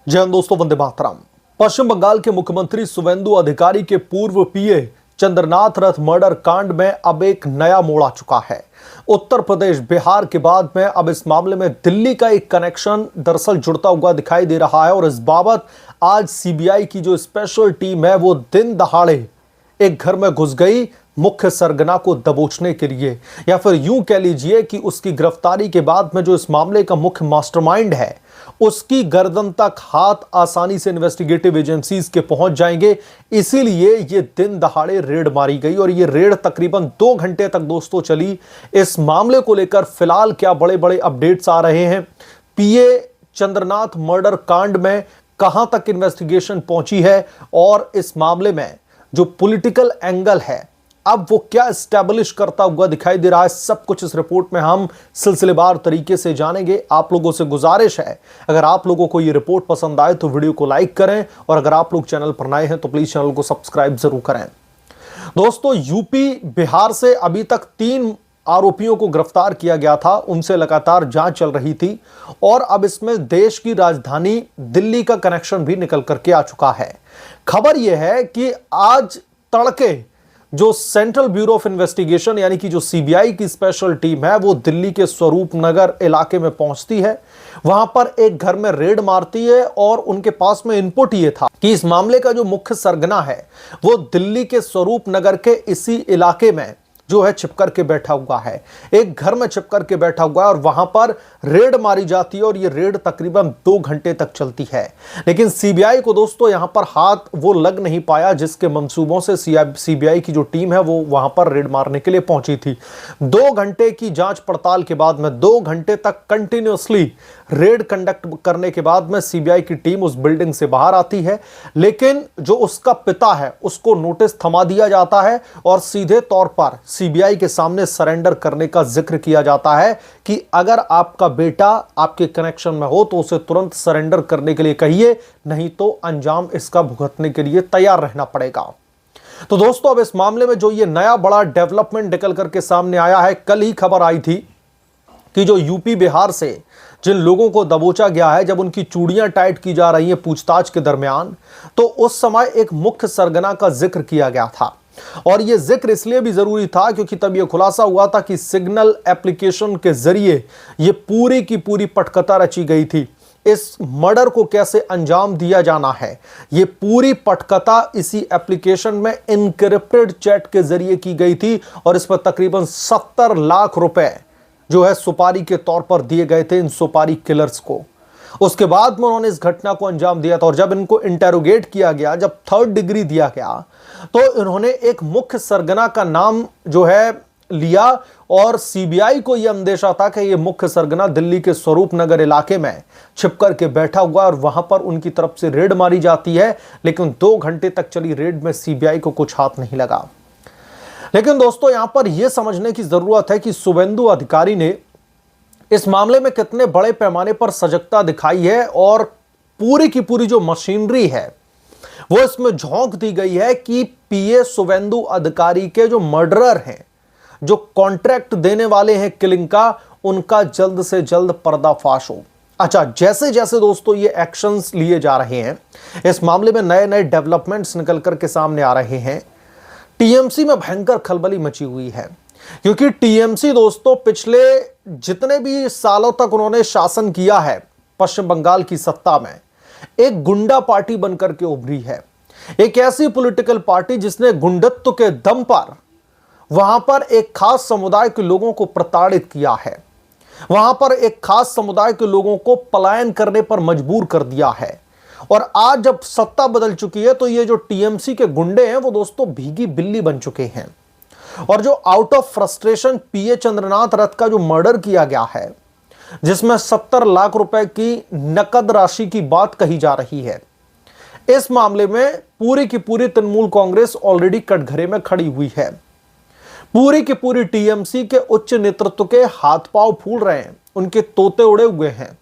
जय हिंद दोस्तों, वंदे मातरम। पश्चिम बंगाल के मुख्यमंत्री शुवेंदु अधिकारी के पूर्व पीए चंद्रनाथ रथ मर्डर कांड में अब एक नया मोड़ आ चुका है। उत्तर प्रदेश बिहार के बाद में अब इस मामले में दिल्ली का एक कनेक्शन दरअसल जुड़ता हुआ दिखाई दे रहा है और इस बाबत आज सीबीआई की जो स्पेशल टीम है वो दिन दहाड़े एक घर में घुस गई मुख्य सरगना को दबोचने के लिए, या फिर यूं कह लीजिए कि उसकी गिरफ्तारी के बाद में जो इस मामले का मुख्य मास्टरमाइंड है उसकी गर्दन तक हाथ आसानी से इन्वेस्टिगेटिव एजेंसीज के पहुंच जाएंगे। इसीलिए ये दिन दहाड़े रेड मारी गई और ये रेड तकरीबन 2 घंटे तक दोस्तों चली। इस मामले को लेकर फिलहाल क्या बड़े बड़े अपडेट्स आ रहे हैं, पीए चंद्रनाथ मर्डर कांड में कहां तक इन्वेस्टिगेशन पहुंची है और इस मामले में जो पॉलिटिकल एंगल है अब वो क्या एस्टैब्लिश करता हुआ दिखाई दे रहा है, सब कुछ इस रिपोर्ट में हम सिलसिलेवार तरीके से जानेंगे। आप लोगों से गुजारिश है, अगर आप लोगों को ये रिपोर्ट पसंद आए तो वीडियो को लाइक करें और अगर आप लोग चैनल पर नए हैं तो प्लीज चैनल को सब्सक्राइब जरूर करें। दोस्तों, यूपी बिहार से अभी तक 3 आरोपियों को गिरफ्तार किया गया था, उनसे लगातार जांच चल रही थी और अब इसमें देश की राजधानी दिल्ली का कनेक्शन भी निकल करके आ चुका है। खबर यह है कि आज तड़के जो सेंट्रल ब्यूरो ऑफ इन्वेस्टिगेशन यानी कि जो सीबीआई की स्पेशल टीम है वो दिल्ली के स्वरूप नगर इलाके में पहुंचती है, वहां पर एक घर में रेड मारती है और उनके पास में इनपुट ये था कि इस मामले का जो मुख्य सरगना है वो दिल्ली के स्वरूप नगर के इसी इलाके में जो है छिपकर के बैठा हुआ है, एक घर में छिपकर के बैठा हुआ है और वहां पर रेड मारी जाती है और ये रेड तकरीबन 2 घंटे तक चलती है। लेकिन सीबीआई को दोस्तों यहां पर हाथ वो लग नहीं पाया जिसके मंसूबों से सीबीआई की जो टीम है वो वहां पर रेड मारने के लिए पहुंची थी। 2 घंटे की जांच पड़ताल के बाद में 2 घंटे तक कंटिन्यूअसली रेड कंडक्ट करने के बाद में सीबीआई की टीम उस बिल्डिंग से बाहर आती है, लेकिन जो उसका पिता है उसको नोटिस थमा दिया जाता है और सीधे तौर पर सीबीआई के सामने सरेंडर करने का जिक्र किया जाता है कि अगर आपका बेटा आपके कनेक्शन में हो तो उसे तुरंत सरेंडर करने के लिए कहिए, नहीं तो अंजाम इसका भुगतने के लिए तैयार रहना पड़ेगा। तो दोस्तों, अब इस मामले में जो ये नया बड़ा डेवलपमेंट निकल करके सामने आया है, कल ही खबर आई थी कि जो यूपी बिहार से जिन लोगों को दबोचा गया है, जब उनकी चूड़ियां टाइट की जा रही हैं पूछताछ के दरमियान, तो उस समय एक मुख्य सरगना का जिक्र किया गया था और यह जिक्र इसलिए भी जरूरी था क्योंकि तब यह खुलासा हुआ था कि सिग्नल एप्लीकेशन के जरिए यह पूरी की पूरी पटकथा रची गई थी। इस मर्डर को कैसे अंजाम दिया जाना है, यह पूरी पटकथा इसी एप्लीकेशन में इनक्रिप्टेड चैट के जरिए की गई थी और इस पर तकरीबन 70 लाख रुपए जो है सुपारी के तौर पर दिए गए थे इन सुपारी किलर्स को। उसके बाद में उन्होंने इस घटना को अंजाम दिया था और जब इनको इंटेरोगेट किया गया, जब 3rd डिग्री दिया गया, तो इन्होंने एक मुख्य सरगना का नाम जो है लिया और सीबीआई को यह अंदेशा था कि यह मुख्य सरगना दिल्ली के स्वरूप नगर इलाके में छिपकर के बैठा हुआ और वहां पर उनकी तरफ से रेड मारी जाती है। लेकिन 2 घंटे तक चली रेड में सीबीआई को कुछ हाथ नहीं लगा। लेकिन दोस्तों, यहां पर यह समझने की जरूरत है कि शुवेंदु अधिकारी ने इस मामले में कितने बड़े पैमाने पर सजगता दिखाई है और पूरी की पूरी जो मशीनरी है वो इसमें झोंक दी गई है कि पीए शुवेंदु अधिकारी के जो मर्डरर हैं, जो कॉन्ट्रैक्ट देने वाले हैं किलिंग का, उनका जल्द से जल्द पर्दाफाश हो। अच्छा, जैसे जैसे दोस्तों ये एक्शंस लिए जा रहे हैं, इस मामले में नए नए डेवलपमेंट्स निकल करके सामने आ रहे हैं, टीएमसी में भयंकर खलबली मची हुई है क्योंकि टीएमसी दोस्तों पिछले जितने भी सालों तक उन्होंने शासन किया है पश्चिम बंगाल की सत्ता में, एक गुंडा पार्टी बनकर के उभरी है। एक ऐसी पॉलिटिकल पार्टी जिसने गुंडत्व के दम पर वहां पर एक खास समुदाय के लोगों को प्रताड़ित किया है, वहां पर एक खास समुदाय के लोगों को पलायन करने पर मजबूर कर दिया है। और आज जब सत्ता बदल चुकी है तो ये जो टीएमसी के गुंडे हैं वो दोस्तों भीगी बिल्ली बन चुके हैं और जो आउट ऑफ फ्रस्ट्रेशन पीए चंद्रनाथ रथ का जो मर्डर किया गया है, जिसमें 70 लाख रुपए की नकद राशि की बात कही जा रही है, इस मामले में पूरी की पूरी तृणमूल कांग्रेस ऑलरेडी कटघरे में खड़ी हुई है। पूरी की पूरी टीएमसी के उच्च नेतृत्व के हाथ पांव फूल रहे हैं, उनके तोते उड़े हुए हैं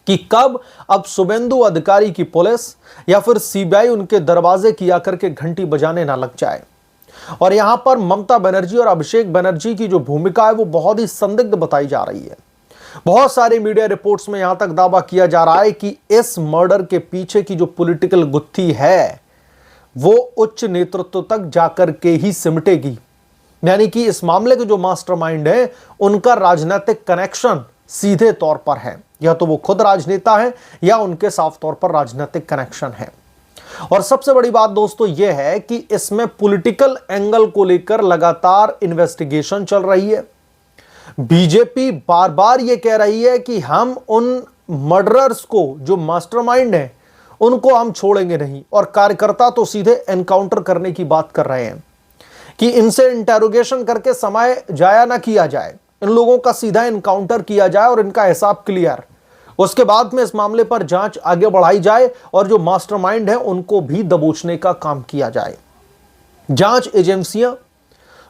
कि कब अब शुवेंदु अधिकारी की पुलिस या फिर सीबीआई उनके दरवाजे की आकर के घंटी बजाने ना लग जाए। और यहां पर ममता बनर्जी और अभिषेक बनर्जी की जो भूमिका है वो बहुत ही संदिग्ध बताई जा रही है। बहुत सारी मीडिया रिपोर्ट्स में यहां तक दावा किया जा रहा है कि इस मर्डर के पीछे की जो पॉलिटिकल गुत्थी है वो उच्च नेतृत्व तक जाकर के ही सिमटेगी। यानी कि इस मामले के जो मास्टरमाइंड है उनका राजनीतिक कनेक्शन सीधे तौर पर है, या तो वो खुद राजनेता है या उनके साफ तौर पर राजनीतिक कनेक्शन है। और सबसे बड़ी बात दोस्तों यह है कि इसमें पॉलिटिकल एंगल को लेकर लगातार इन्वेस्टिगेशन चल रही है। बीजेपी बार बार यह कह रही है कि हम उन मर्डरर्स को, जो मास्टरमाइंड है, उनको हम छोड़ेंगे नहीं, और कार्यकर्ता तो सीधे एनकाउंटर करने की बात कर रहे हैं कि इनसे इंटेरोगेशन करके समय जाया ना किया जाए, इन लोगों का सीधा एनकाउंटर किया जाए और इनका हिसाब क्लियर, उसके बाद में इस मामले पर जांच आगे बढ़ाई जाए और जो मास्टरमाइंड है उनको भी दबोचने का काम किया जाए। जांच एजेंसियां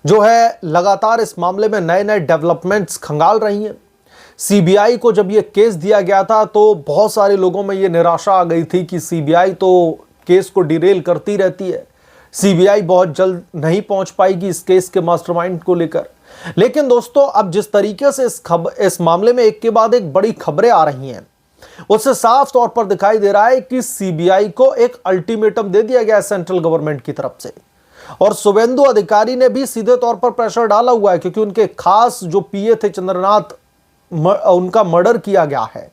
जो है लगातार इस मामले में नए नए डेवलपमेंट्स खंगाल रही हैं। सीबीआई को जब यह केस दिया गया था तो बहुत सारे लोगों में यह निराशा आ गई थी कि सीबीआई तो केस को डिरेल करती रहती है, सीबीआई बहुत जल्द नहीं पहुंच पाएगी इस केस के मास्टरमाइंड को लेकर। लेकिन दोस्तों अब जिस तरीके से इस मामले में एक के बाद एक बड़ी खबरें आ रही हैं, उससे साफ तौर पर दिखाई दे रहा है कि सीबीआई को एक अल्टीमेटम दे दिया गया है सेंट्रल गवर्नमेंट की तरफ से, और शुभेंदु अधिकारी ने भी सीधे तौर पर प्रेशर डाला हुआ है, क्योंकि उनके खास जो पीए थे चंद्रनाथ, उनका मर्डर किया गया है।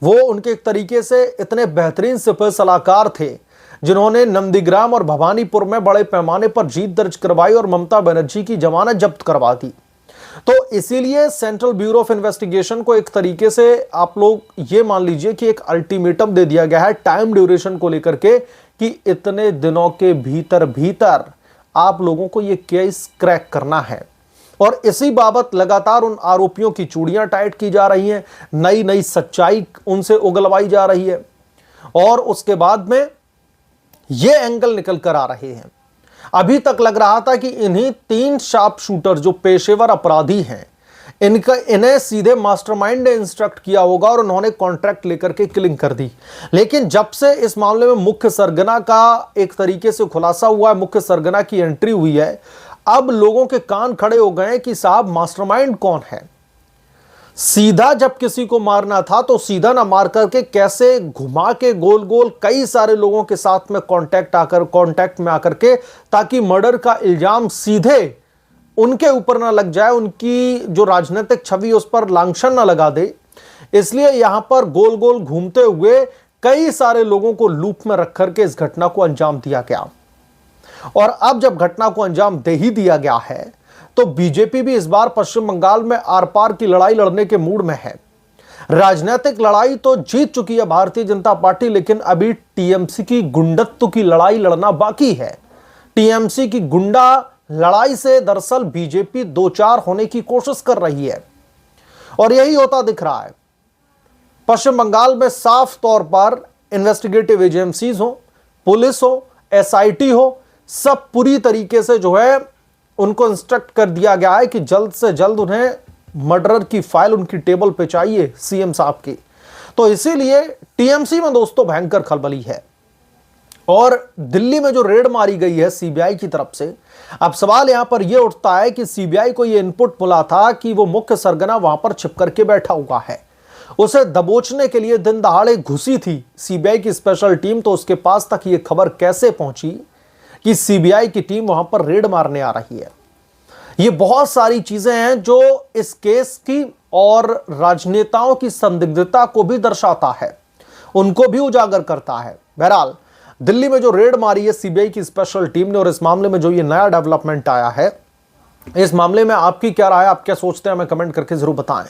वो उनके एक तरीके से इतने बेहतरीन सिपह सलाहकार थे जिन्होंने नंदीग्राम और भवानीपुर में बड़े पैमाने पर जीत दर्ज करवाई और ममता बनर्जी की जमानत जब्त करवा दी। तो इसीलिए सेंट्रल ब्यूरो ऑफ इन्वेस्टिगेशन को एक तरीके से आप लोग ये मान लीजिए कि एक अल्टीमेटम दे दिया गया है टाइम ड्यूरेशन को लेकर के, कि इतने दिनों के भीतर भीतर आप लोगों को ये केस क्रैक करना है। और इसी बाबत लगातार उन आरोपियों की चूड़ियां टाइट की जा रही हैं, नई नई सच्चाई उनसे उगलवाई जा रही है, और उसके बाद में ये एंगल निकल कर आ रहे हैं। अभी तक लग रहा था कि इन्हीं 3 शार्प शूटर जो पेशेवर अपराधी हैं, इन्हें सीधे मास्टरमाइंड ने इंस्ट्रक्ट किया होगा और उन्होंने कॉन्ट्रैक्ट लेकर के किलिंग कर दी। लेकिन जब से इस मामले में मुख्य सरगना का एक तरीके से खुलासा हुआ है, मुख्य सरगना की एंट्री हुई है, अब लोगों के कान खड़े हो गए कि साहब मास्टरमाइंड कौन है। सीधा जब किसी को मारना था तो सीधा ना मार करके कैसे घुमा के गोल गोल कई सारे लोगों के साथ में कांटेक्ट में आकर के, ताकि मर्डर का इल्जाम सीधे उनके ऊपर ना लग जाए, उनकी जो राजनीतिक छवि उस पर लांछन ना लगा दे। इसलिए यहां पर गोल गोल घूमते हुए कई सारे लोगों को लूप में रख करके इस घटना को अंजाम दिया गया। और अब जब घटना को अंजाम दे ही दिया गया है तो बीजेपी भी इस बार पश्चिम बंगाल में आर पार की लड़ाई लड़ने के मूड में है। राजनीतिक लड़ाई तो जीत चुकी है भारतीय जनता पार्टी, लेकिन अभी टीएमसी की गुंडत्व की लड़ाई लड़ना बाकी है। टीएमसी की गुंडा लड़ाई से दरअसल बीजेपी 2-4 होने की कोशिश कर रही है, और यही होता दिख रहा है। पश्चिम बंगाल में साफ तौर पर इन्वेस्टिगेटिव एजेंसीज हो, पुलिस हो, एसआईटी हो, सब पूरी तरीके से जो है उनको इंस्ट्रक्ट कर दिया गया है कि जल्द से जल्द उन्हें मर्डर की फाइल उनकी टेबल पे चाहिए सीएम साहब की। तो इसीलिए टीएमसी में दोस्तों भयंकर खलबली है। और दिल्ली में जो रेड मारी गई है सीबीआई की तरफ से, अब सवाल यहां पर यह उठता है कि सीबीआई को यह इनपुट मिला था कि वो मुख्य सरगना वहां पर छिप करके बैठा हुआ है, उसे दबोचने के लिए दिन दहाड़े घुसी थी सीबीआई की स्पेशल टीम। तो उसके पास तक यह खबर कैसे पहुंची कि सीबीआई की टीम वहां पर रेड मारने आ रही है? ये बहुत सारी चीजें हैं जो इस केस की और राजनेताओं की संदिग्धता को भी दर्शाता है, उनको भी उजागर करता है। बहरहाल दिल्ली में जो रेड मारी है सीबीआई की स्पेशल टीम ने, और इस मामले में जो ये नया डेवलपमेंट आया है, इस मामले में आपकी क्या राय है, आप क्या सोचते हैं, हमें कमेंट करके जरूर बताएं।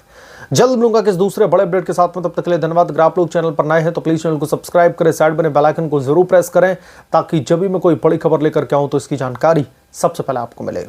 जल्द मिलूंगा किस दूसरे बड़े अपडेट के साथ में, तब तक के लिए धन्यवाद। अगर आप लोग चैनल पर नए हैं तो प्लीज चैनल को सब्सक्राइब करें, साइड बने बेल आइकन को जरूर प्रेस करें, ताकि जब भी मैं कोई बड़ी खबर लेकर के आऊं तो इसकी जानकारी सबसे पहले आपको मिले।